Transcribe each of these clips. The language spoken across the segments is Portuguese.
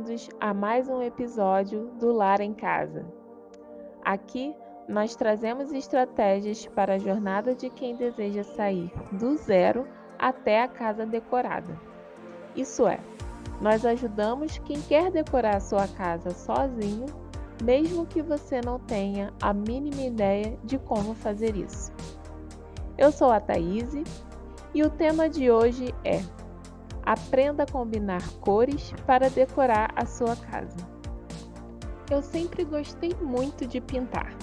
bem-vindos a mais um episódio do Lar em Casa. Aqui nós trazemos estratégias para a jornada de quem deseja sair do zero até a casa decorada. Isso é, nós ajudamos quem quer decorar a sua casa sozinho, mesmo que você não tenha a mínima ideia de como fazer isso. Eu sou a Thaíse e o tema de hoje é: aprenda a combinar cores para decorar a sua casa. Eu sempre gostei muito de pintar.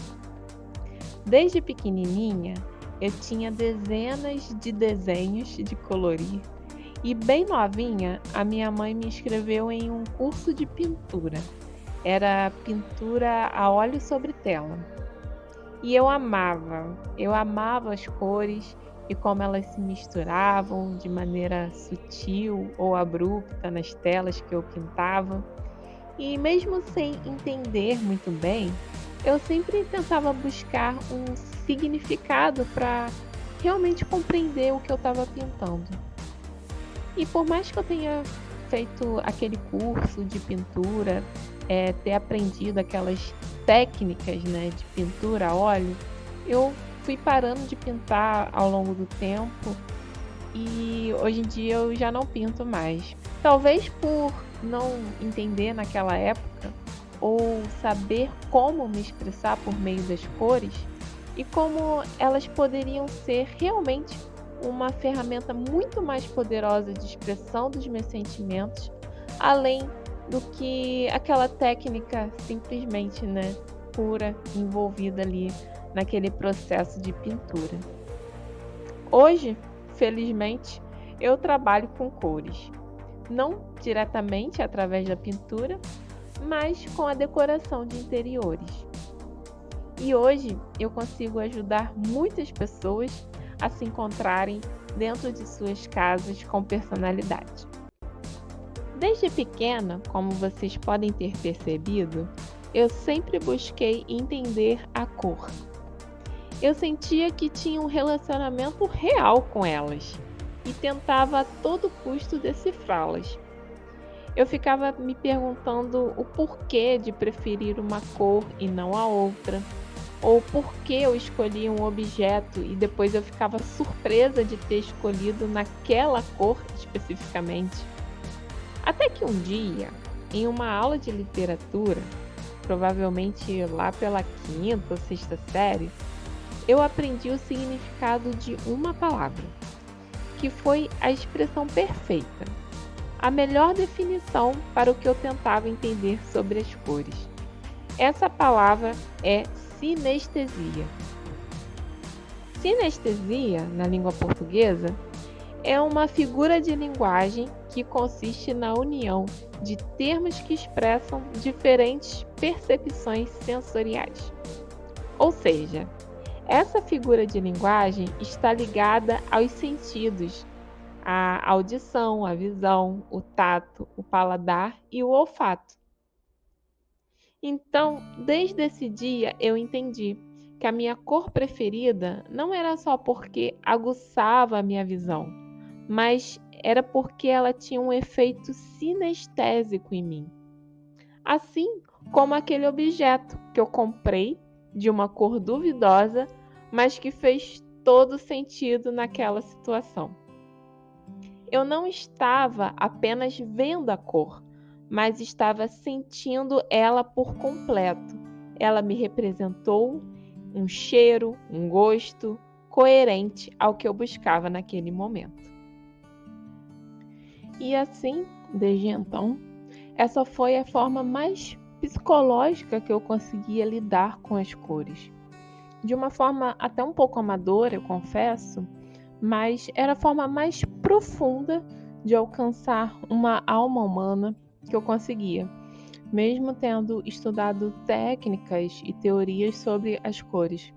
Desde pequenininha, eu tinha dezenas de desenhos de colorir e bem novinha, a minha mãe me inscreveu em um curso de pintura. Era pintura a óleo sobre tela. E eu amava as cores e como elas se misturavam de maneira sutil ou abrupta nas telas que eu pintava. E mesmo sem entender muito bem, eu sempre tentava buscar um significado para realmente compreender o que eu estava pintando. E por mais que eu tenha feito aquele curso de pintura, ter aprendido aquelas técnicas, né, de pintura a óleo, eu fui parando de pintar ao longo do tempo e hoje em dia eu já não pinto mais. Talvez por não entender naquela época ou saber como me expressar por meio das cores e como elas poderiam ser realmente uma ferramenta muito mais poderosa de expressão dos meus sentimentos, além do que aquela técnica simplesmente, né, pura, envolvida ali naquele processo de pintura. Hoje, felizmente, eu trabalho com cores, não diretamente através da pintura, mas com a decoração de interiores. E hoje eu consigo ajudar muitas pessoas a se encontrarem dentro de suas casas com personalidade. Desde pequena, como vocês podem ter percebido, eu sempre busquei entender a cor. Eu sentia que tinha um relacionamento real com elas e tentava a todo custo decifrá-las. Eu ficava me perguntando o porquê de preferir uma cor e não a outra, ou por que eu escolhi um objeto e depois eu ficava surpresa de ter escolhido naquela cor especificamente. Até que um dia, em uma aula de literatura, provavelmente lá pela quinta ou sexta série, eu aprendi o significado de uma palavra, que foi a expressão perfeita, a melhor definição para o que eu tentava entender sobre as cores. Essa palavra é sinestesia. Sinestesia, na língua portuguesa, é uma figura de linguagem que consiste na união de termos que expressam diferentes percepções sensoriais. Ou seja, essa figura de linguagem está ligada aos sentidos, a audição, a visão, o tato, o paladar e o olfato. Então, desde esse dia eu entendi que a minha cor preferida não era só porque aguçava a minha visão, mas era porque ela tinha um efeito sinestésico em mim. Assim como aquele objeto que eu comprei de uma cor duvidosa, mas que fez todo sentido naquela situação. Eu não estava apenas vendo a cor, mas estava sentindo ela por completo. Ela me representou um cheiro, um gosto coerente ao que eu buscava naquele momento. E assim, desde então, essa foi a forma mais psicológica que eu conseguia lidar com as cores. De uma forma até um pouco amadora, eu confesso, mas era a forma mais profunda de alcançar uma alma humana que eu conseguia, mesmo tendo estudado técnicas e teorias sobre as cores.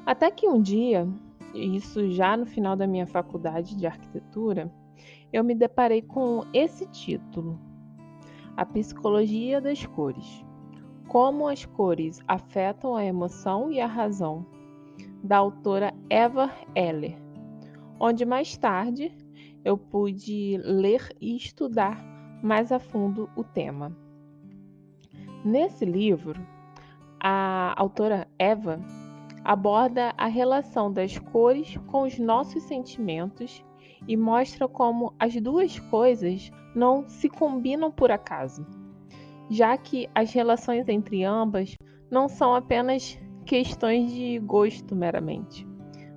Até que um dia, isso já no final da minha faculdade de arquitetura, eu me deparei com esse título: A Psicologia das Cores. Como as cores afetam a emoção e a razão, da autora Eva Heller, onde mais tarde eu pude ler e estudar mais a fundo o tema. Nesse livro, a autora Eva aborda a relação das cores com os nossos sentimentos e mostra como as duas coisas não se combinam por acaso, já que as relações entre ambas não são apenas questões de gosto meramente,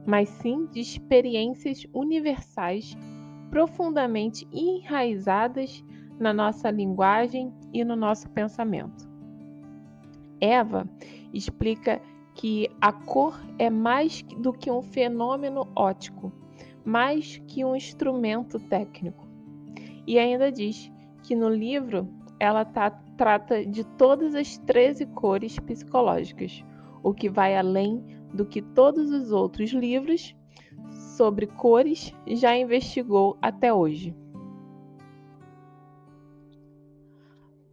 mas sim de experiências universais profundamente enraizadas na nossa linguagem e no nosso pensamento. Eva explica que a cor é mais do que um fenômeno óptico, mais que um instrumento técnico. E ainda diz que no livro ela trata de todas as 13 cores psicológicas, o que vai além do que todos os outros livros sobre cores já investigou até hoje.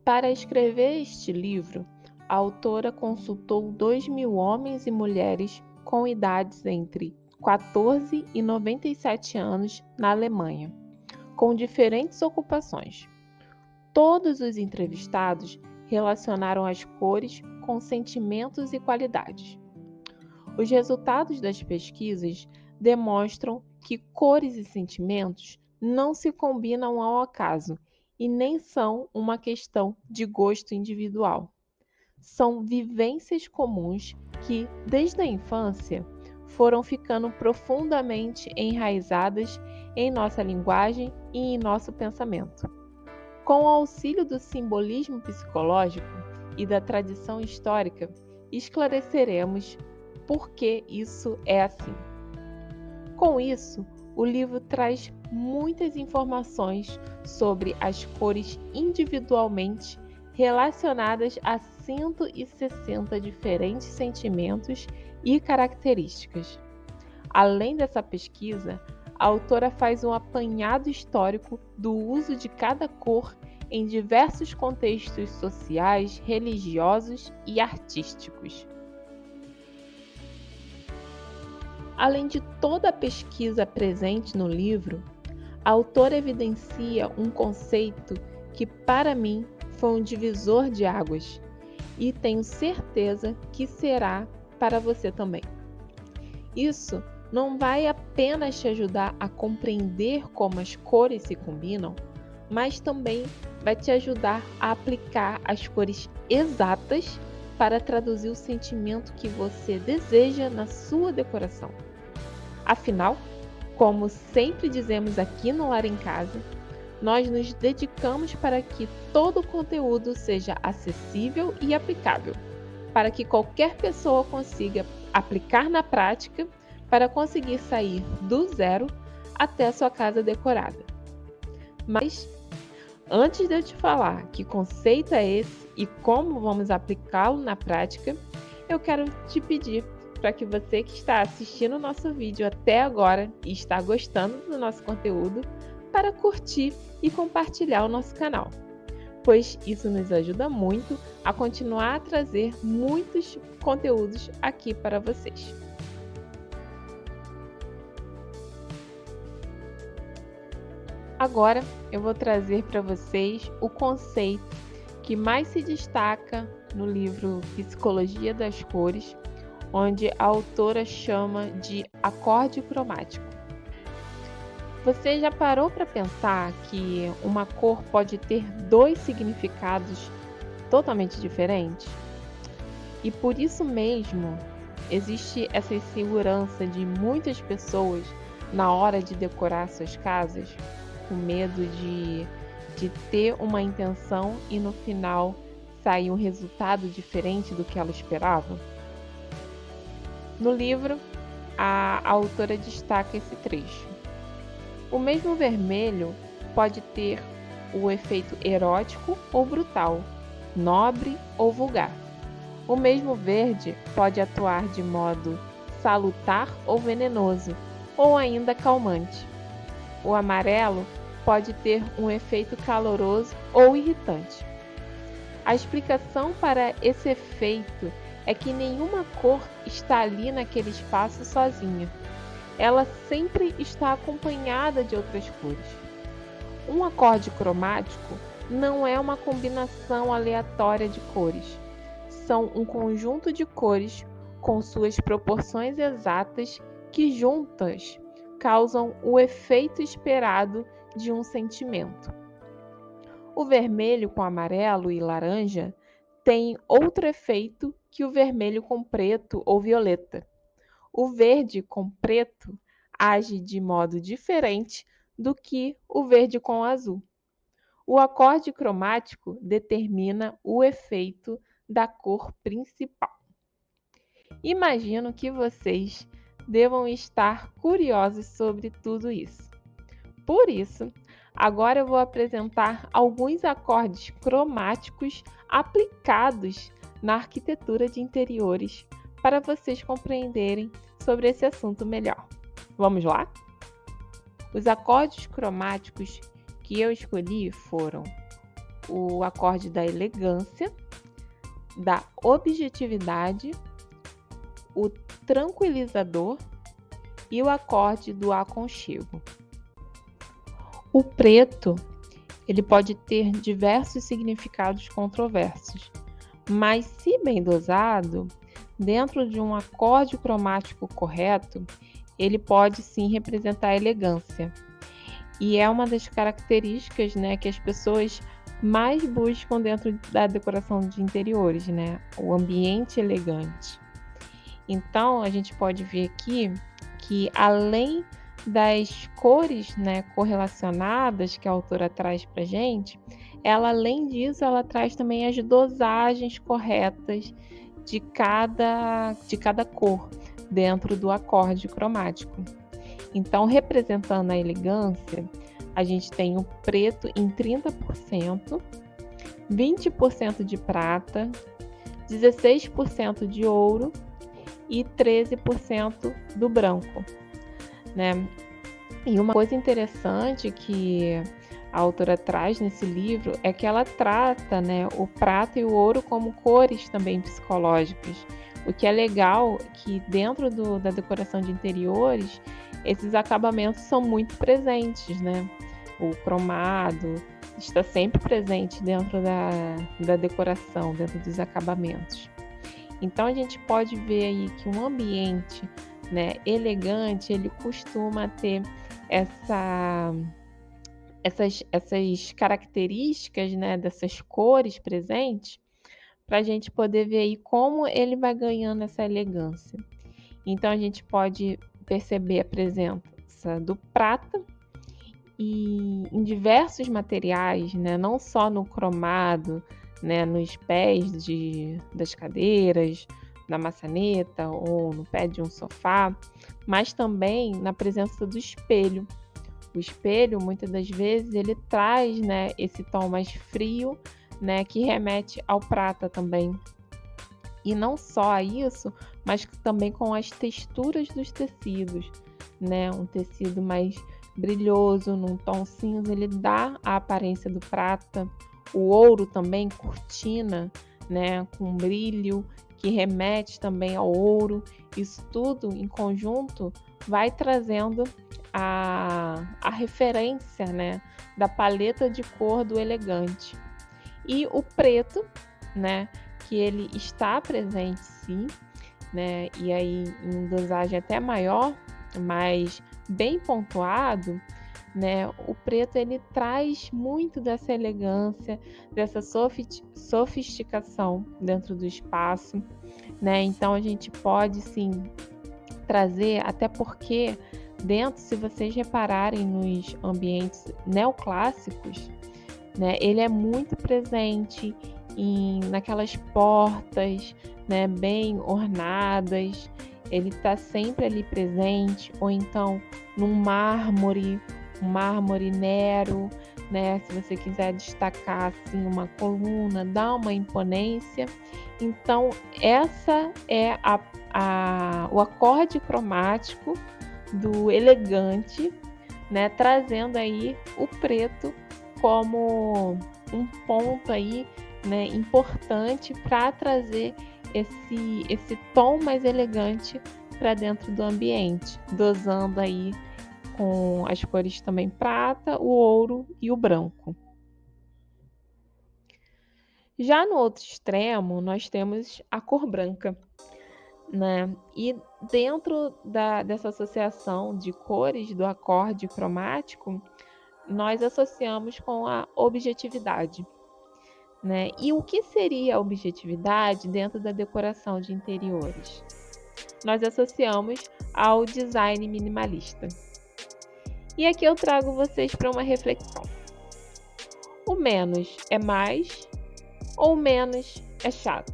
Para escrever este livro, a autora consultou 2.000 homens e mulheres com idades entre 14 e 97 anos na Alemanha, com diferentes ocupações. Todos os entrevistados relacionaram as cores com sentimentos e qualidades. Os resultados das pesquisas demonstram que cores e sentimentos não se combinam ao acaso e nem são uma questão de gosto individual. São vivências comuns que, desde a infância, foram ficando profundamente enraizadas em nossa linguagem e em nosso pensamento. Com o auxílio do simbolismo psicológico e da tradição histórica, esclareceremos por que isso é assim. Com isso, o livro traz muitas informações sobre as cores individualmente relacionadas a 160 diferentes sentimentos e características. Além dessa pesquisa, a autora faz um apanhado histórico do uso de cada cor em diversos contextos sociais, religiosos e artísticos. Além de toda a pesquisa presente no livro, a autora evidencia um conceito que, para mim, foi um divisor de águas e tenho certeza que será para você também. Isso não vai apenas te ajudar a compreender como as cores se combinam, mas também vai te ajudar a aplicar as cores exatas para traduzir o sentimento que você deseja na sua decoração. Afinal, como sempre dizemos aqui no Lar em Casa, nós nos dedicamos para que todo o conteúdo seja acessível e aplicável, para que qualquer pessoa consiga aplicar na prática para conseguir sair do zero até a sua casa decorada. Mas, antes de eu te falar que conceito é esse e como vamos aplicá-lo na prática, eu quero te pedir para que você que está assistindo o nosso vídeo até agora e está gostando do nosso conteúdo, para curtir e compartilhar o nosso canal, pois isso nos ajuda muito a continuar a trazer muitos conteúdos aqui para vocês. Agora eu vou trazer para vocês o conceito que mais se destaca no livro Psicologia das Cores, onde a autora chama de acorde cromático. Você já parou para pensar que uma cor pode ter dois significados totalmente diferentes? E por isso mesmo, existe essa insegurança de muitas pessoas na hora de decorar suas casas, com medo de ter uma intenção e no final sair um resultado diferente do que ela esperava? No livro, a autora destaca esse trecho. O mesmo vermelho pode ter o efeito erótico ou brutal, nobre ou vulgar. O mesmo verde pode atuar de modo salutar ou venenoso, ou ainda calmante. O amarelo pode ter um efeito caloroso ou irritante. A explicação para esse efeito é que nenhuma cor está ali naquele espaço sozinha. Ela sempre está acompanhada de outras cores. Um acorde cromático não é uma combinação aleatória de cores. São um conjunto de cores com suas proporções exatas que juntas causam o efeito esperado de um sentimento. O vermelho com amarelo e laranja tem outro efeito que o vermelho com preto ou violeta. O verde com preto age de modo diferente do que o verde com azul. O acorde cromático determina o efeito da cor principal. Imagino que vocês devam estar curiosos sobre tudo isso. Por isso, agora eu vou apresentar alguns acordes cromáticos aplicados na arquitetura de interiores para vocês compreenderem sobre esse assunto melhor. Vamos lá? Os acordes cromáticos que eu escolhi foram o acorde da elegância, da objetividade, o tranquilizador e o acorde do aconchego. O preto, ele pode ter diversos significados controversos, mas se bem dosado, dentro de um acorde cromático correto, ele pode sim representar a elegância. E é uma das características, que as pessoas mais buscam dentro da decoração de interiores, o ambiente elegante. Então, a gente pode ver aqui que além das cores, correlacionadas que a autora traz para a gente, ela, além disso, ela traz também as dosagens corretas de cada cor dentro do acorde cromático. Então, representando a elegância, a gente tem o preto em 30%, 20% de prata, 16% de ouro e 13% do branco, E uma coisa interessante que a autora traz nesse livro é que ela trata, o prata e o ouro como cores também psicológicas. O que é legal que dentro da decoração de interiores, esses acabamentos são muito presentes, O cromado está sempre presente dentro da decoração, dentro dos acabamentos. Então, a gente pode ver aí que um ambiente, elegante, ele costuma ter essas características, dessas cores presentes, para a gente poder ver aí como ele vai ganhando essa elegância. Então, a gente pode perceber a presença do prata e em diversos materiais, não só no cromado, nos pés das cadeiras, na maçaneta ou no pé de um sofá, mas também na presença do espelho. O espelho, muitas das vezes, ele traz, esse tom mais frio, que remete ao prata também. E não só a isso, mas também com as texturas dos tecidos, Um tecido mais brilhoso, num tom cinza, ele dá a aparência do prata. O ouro também, cortina, com brilho, que remete também ao ouro. Isso tudo em conjunto vai trazendo a referência, da paleta de cor do elegante. E o preto, que ele está presente sim, e aí em dosagem até maior, mas bem pontuado, o preto ele traz muito dessa elegância, dessa sofisticação dentro do espaço, Então a gente pode sim trazer, até porque dentro, se vocês repararem nos ambientes neoclássicos, ele é muito presente naquelas portas, bem ornadas. Ele está sempre ali presente, ou então num mármore, um mármore Nero, Se você quiser destacar assim uma coluna, dá uma imponência. Então, essa é o acorde cromático do elegante, trazendo aí o preto como um ponto aí, importante para trazer esse tom mais elegante para dentro do ambiente, dosando aí com as cores também prata, o ouro e o branco. Já no outro extremo, nós temos a cor branca, né? E dentro dessa associação de cores do acorde cromático, nós associamos com a objetividade, né? E o que seria a objetividade dentro da decoração de interiores? Nós associamos ao design minimalista. E aqui eu trago vocês para uma reflexão. O menos é mais ou menos é chato?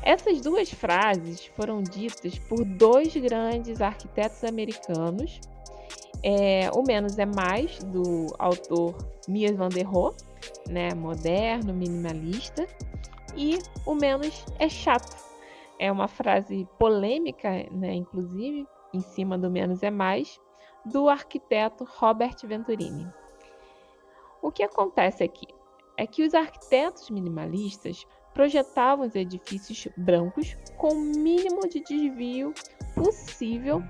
Essas duas frases foram ditas por dois grandes arquitetos americanos. O menos é mais, do autor Mies van der Rohe, né, moderno, minimalista, e o menos é chato. É uma frase polêmica, né, inclusive, em cima do menos é mais, do arquiteto Robert Venturini. O que acontece aqui é que os arquitetos minimalistas projetavam os edifícios brancos com o mínimo de desvio possível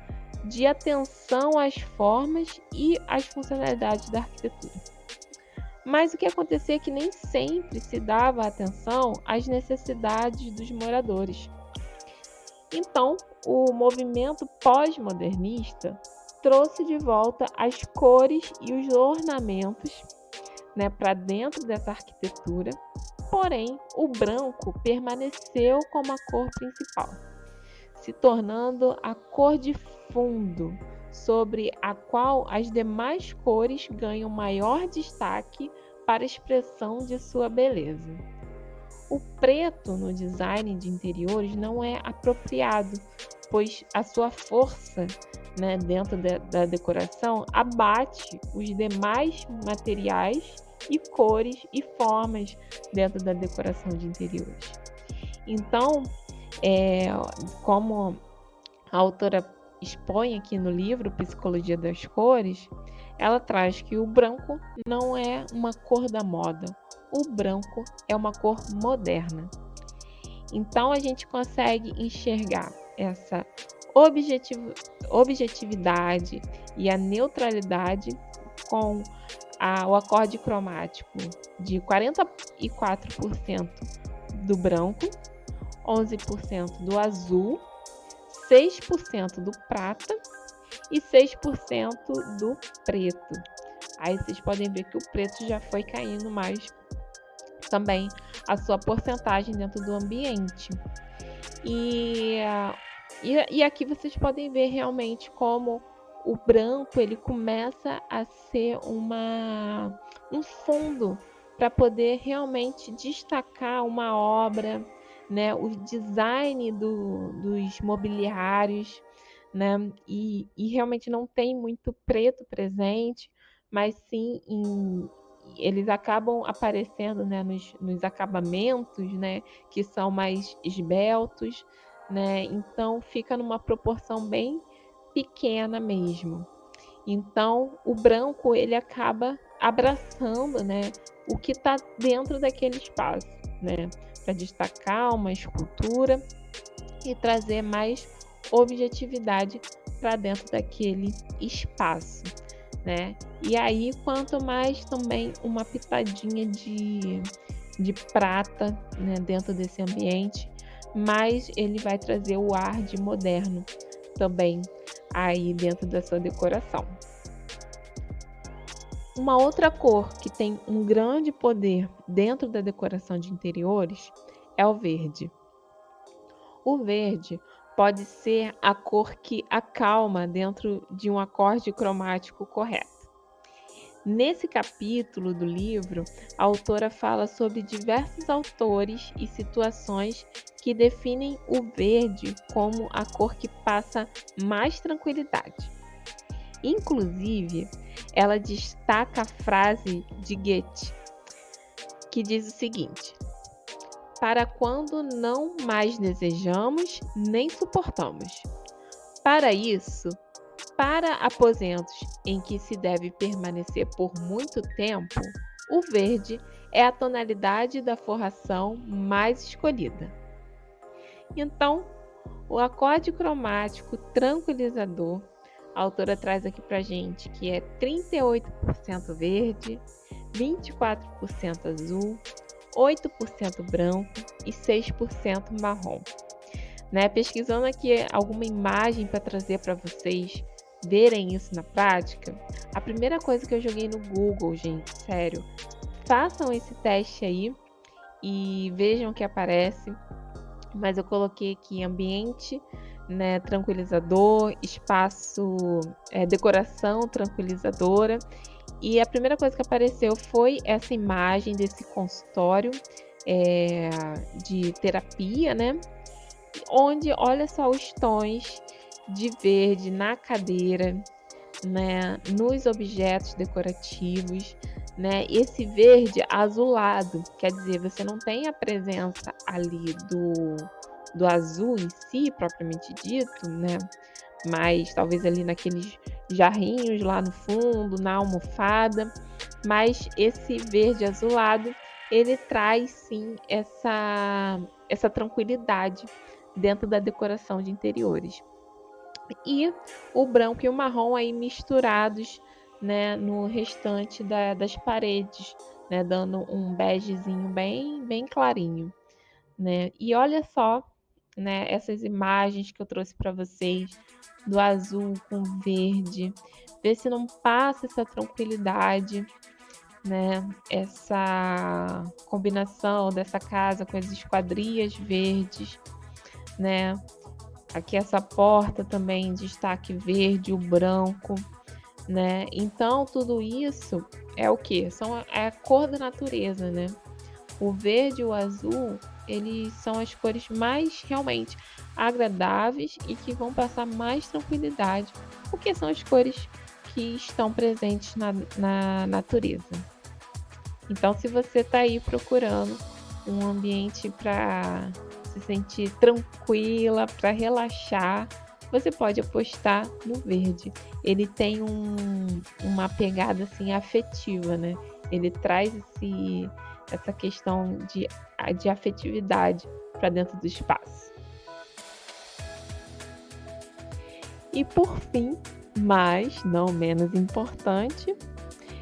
de atenção às formas e às funcionalidades da arquitetura. Mas o que acontecia é que nem sempre se dava atenção às necessidades dos moradores. Então, o movimento pós-modernista trouxe de volta as cores e os ornamentos, né, para dentro dessa arquitetura, porém, o branco permaneceu como a cor principal, se tornando a cor de fundo, sobre a qual as demais cores ganham maior destaque para a expressão de sua beleza. O preto no design de interiores não é apropriado, pois a sua força, né, dentro da decoração abate os demais materiais e cores e formas dentro da decoração de interiores. Então, como a autora expõe aqui no livro Psicologia das Cores, ela traz que o branco não é uma cor da moda, o branco é uma cor moderna. Então a gente consegue enxergar essa objetividade e a neutralidade com o acorde cromático de 44% do branco, 11% do azul, 6% do prata e 6% do preto. Aí vocês podem ver que o preto já foi caindo mais também a sua porcentagem dentro do ambiente. E aqui vocês podem ver realmente como o branco ele começa a ser um fundo para poder realmente destacar uma obra, né, o design dos mobiliários, né, e realmente não tem muito preto presente, mas sim eles acabam aparecendo, né, nos acabamentos, né, que são mais esbeltos, né, então fica numa proporção bem pequena mesmo. Então o branco ele acaba abraçando, né, o que está dentro daquele espaço, né, para destacar uma escultura e trazer mais objetividade para dentro daquele espaço, né? E aí, quanto mais também uma pitadinha de prata, né, dentro desse ambiente, mais ele vai trazer o ar de moderno também aí dentro da sua decoração. Uma outra cor que tem um grande poder dentro da decoração de interiores é o verde. O verde pode ser a cor que acalma dentro de um acorde cromático correto. Nesse capítulo do livro, a autora fala sobre diversos autores e situações que definem o verde como a cor que passa mais tranquilidade. Inclusive, ela destaca a frase de Goethe, que diz o seguinte: para quando não mais desejamos nem suportamos. Para isso, para aposentos em que se deve permanecer por muito tempo, o verde é a tonalidade da forração mais escolhida. Então, o acorde cromático tranquilizador, a autora traz aqui pra gente que é 38% verde, 24% azul, 8% branco e 6% marrom. Né? Pesquisando aqui alguma imagem para trazer para vocês verem isso na prática, a primeira coisa que eu joguei no Google, gente, sério, façam esse teste aí e vejam o que aparece. Mas eu coloquei aqui ambiente, né, tranquilizador, espaço, decoração tranquilizadora. E a primeira coisa que apareceu foi essa imagem desse consultório de terapia, né? Onde, olha só os tons de verde na cadeira, né? Nos objetos decorativos, né? Esse verde azulado, quer dizer, você não tem a presença ali do azul em si, propriamente dito, né? Mas talvez ali naqueles jarrinhos lá no fundo, na almofada, mas esse verde azulado, ele traz sim essa tranquilidade dentro da decoração de interiores. E o branco e o marrom aí misturados, né, no restante das paredes, né, dando um begezinho bem clarinho, né? E olha só, né, essas imagens que eu trouxe para vocês do azul com verde, ver se não passa essa tranquilidade, né? Essa combinação dessa casa com as esquadrias verdes, né? Aqui essa porta também destaque verde, o branco, né? Então tudo isso é o que? É a cor da natureza, né? O verde e o azul, eles são as cores mais realmente agradáveis e que vão passar mais tranquilidade, porque são as cores que estão presentes na natureza. Então, se você está aí procurando um ambiente para se sentir tranquila, para relaxar, você pode apostar no verde. Ele tem uma pegada assim afetiva, né? Ele traz essa questão de afetividade para dentro do espaço. E por fim, mas não menos importante,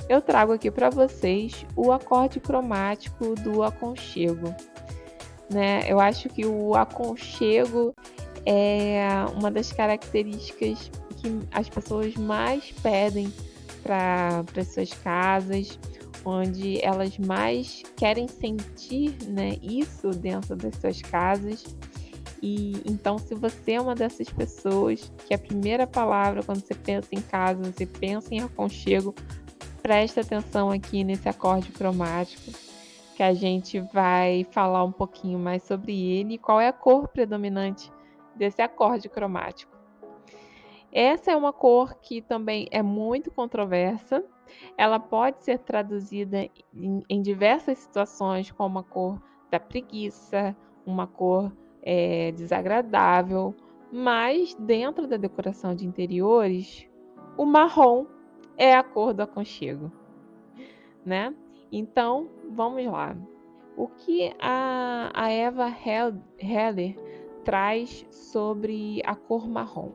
eu trago aqui para vocês o acorde cromático do aconchego. Né? Eu acho que o aconchego é uma das características que as pessoas mais pedem para as suas casas, onde elas mais querem sentir, né, isso dentro das suas casas. E então, se você é uma dessas pessoas que a primeira palavra quando você pensa em casa, você pensa em aconchego, presta atenção aqui nesse acorde cromático, que a gente vai falar um pouquinho mais sobre ele e qual é a cor predominante desse acorde cromático. Essa é uma cor que também é muito controversa. Ela pode ser traduzida em diversas situações como a cor da preguiça, uma cor desagradável, mas dentro da decoração de interiores, o marrom é a cor do aconchego, né? Então, vamos lá. O que a Eva Heller traz sobre a cor marrom?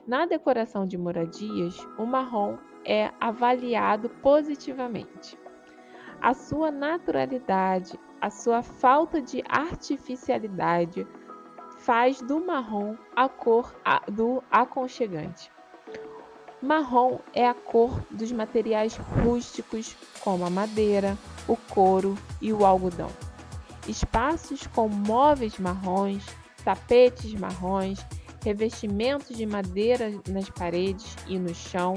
Na decoração de moradias, o marrom é avaliado positivamente. A sua naturalidade, a sua falta de artificialidade faz do marrom a cor do aconchegante. Marrom é a cor dos materiais rústicos, como a madeira, o couro e o algodão. Espaços com móveis marrons, tapetes marrons, revestimentos de madeira nas paredes e no chão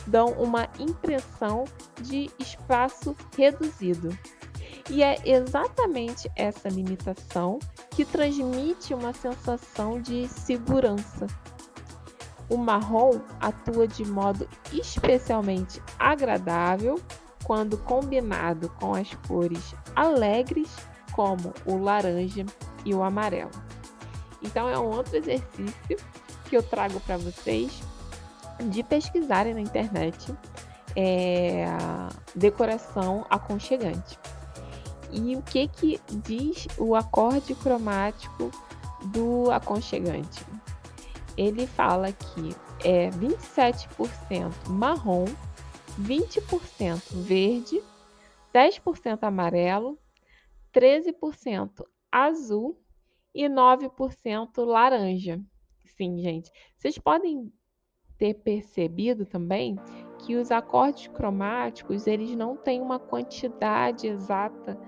dão uma impressão de espaço reduzido. E é exatamente essa limitação que transmite uma sensação de segurança. O marrom atua de modo especialmente agradável quando combinado com as cores alegres, como o laranja e o amarelo. Então é um outro exercício que eu trago para vocês de pesquisarem na internet decoração aconchegante. E o que diz o acorde cromático do aconchegante? Ele fala que é 27% marrom, 20% verde, 10% amarelo, 13% azul e 9% laranja. Sim, gente. Vocês podem ter percebido também que os acordes cromáticos, eles não têm uma quantidade exata,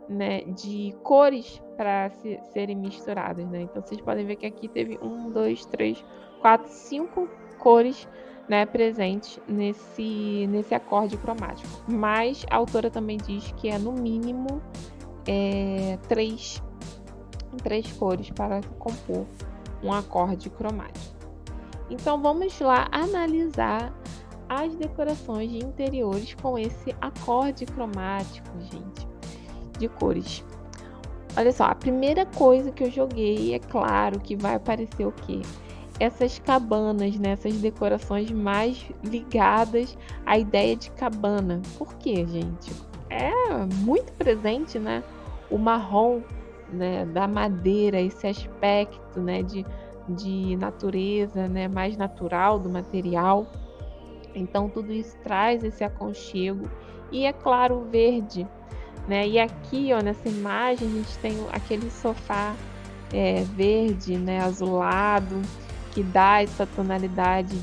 né, de cores para serem misturadas, né? Então vocês podem ver que aqui teve 1, 2, 3, 4, 5 cores, né, presentes nesse acorde cromático. Mas a autora também diz que é no mínimo três cores para compor um acorde cromático. Então vamos lá analisar as decorações de interiores com esse acorde cromático, gente, de cores. Olha só, a primeira coisa que eu joguei, é claro que vai aparecer o quê? Essas cabanas, né? Essas decorações mais ligadas à ideia de cabana. Por quê, gente? É muito presente, né? O marrom, né? Da madeira, esse aspecto, né? De natureza, né? Mais natural do material. Então, tudo isso traz esse aconchego. E, é claro, o verde, né? E aqui, ó, nessa imagem, a gente tem aquele sofá verde, né? Azulado, que dá essa tonalidade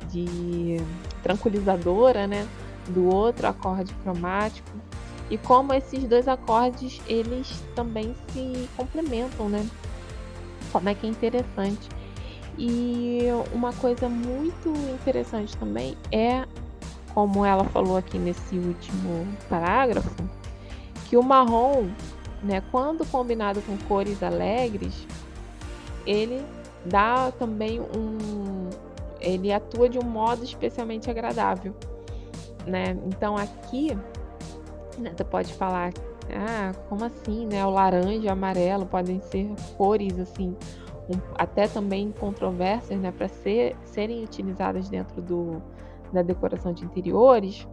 de tranquilizadora, né? Do outro acorde cromático. E como esses dois acordes, eles também se complementam, né? Como é que é interessante. E uma coisa muito interessante também é, como ela falou aqui nesse último parágrafo, que o marrom, né, quando combinado com cores alegres, ele dá também ele atua de um modo especialmente agradável, né? Então aqui, né, você pode falar, como assim, né? O laranja e o amarelo podem ser cores assim, até também controversas, né, para serem utilizadas dentro da decoração de interiores,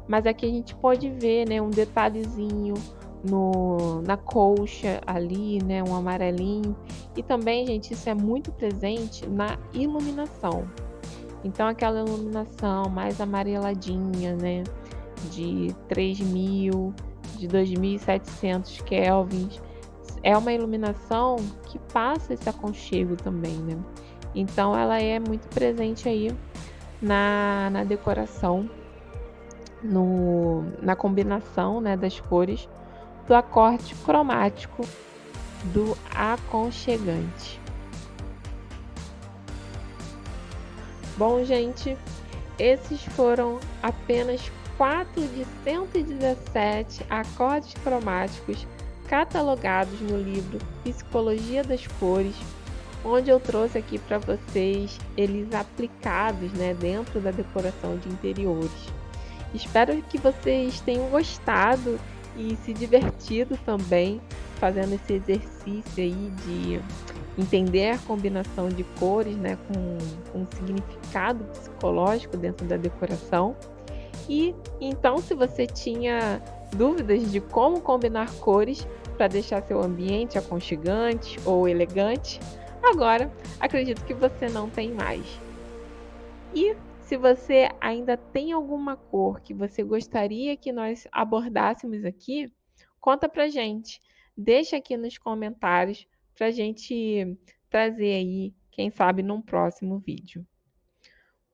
mas aqui a gente pode ver, né, um detalhezinho na colcha ali, né, um amarelinho. E também, gente, isso é muito presente na iluminação. Então, aquela iluminação mais amareladinha, né, de 3.000, de 2.700 kelvins, é uma iluminação que passa esse aconchego também, né? Então, ela é muito presente aí na decoração, na combinação, né, das cores do acorde cromático do aconchegante. Bom, gente, esses foram apenas 4 de 117 acordes cromáticos catalogados no livro Psicologia das Cores, onde eu trouxe aqui para vocês eles aplicados, né, dentro da decoração de interiores. Espero que vocês tenham gostado e se divertido também fazendo esse exercício aí de entender a combinação de cores, né, com um significado psicológico dentro da decoração. E então, se você tinha dúvidas de como combinar cores para deixar seu ambiente aconchegante ou elegante, agora acredito que você não tem mais. E se você ainda tem alguma cor que você gostaria que nós abordássemos aqui, conta pra gente. Deixa aqui nos comentários pra gente trazer aí, quem sabe, num próximo vídeo.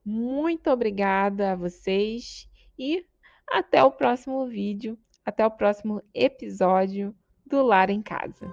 Muito obrigada a vocês e até o próximo vídeo, até o próximo episódio do Lar em Casa.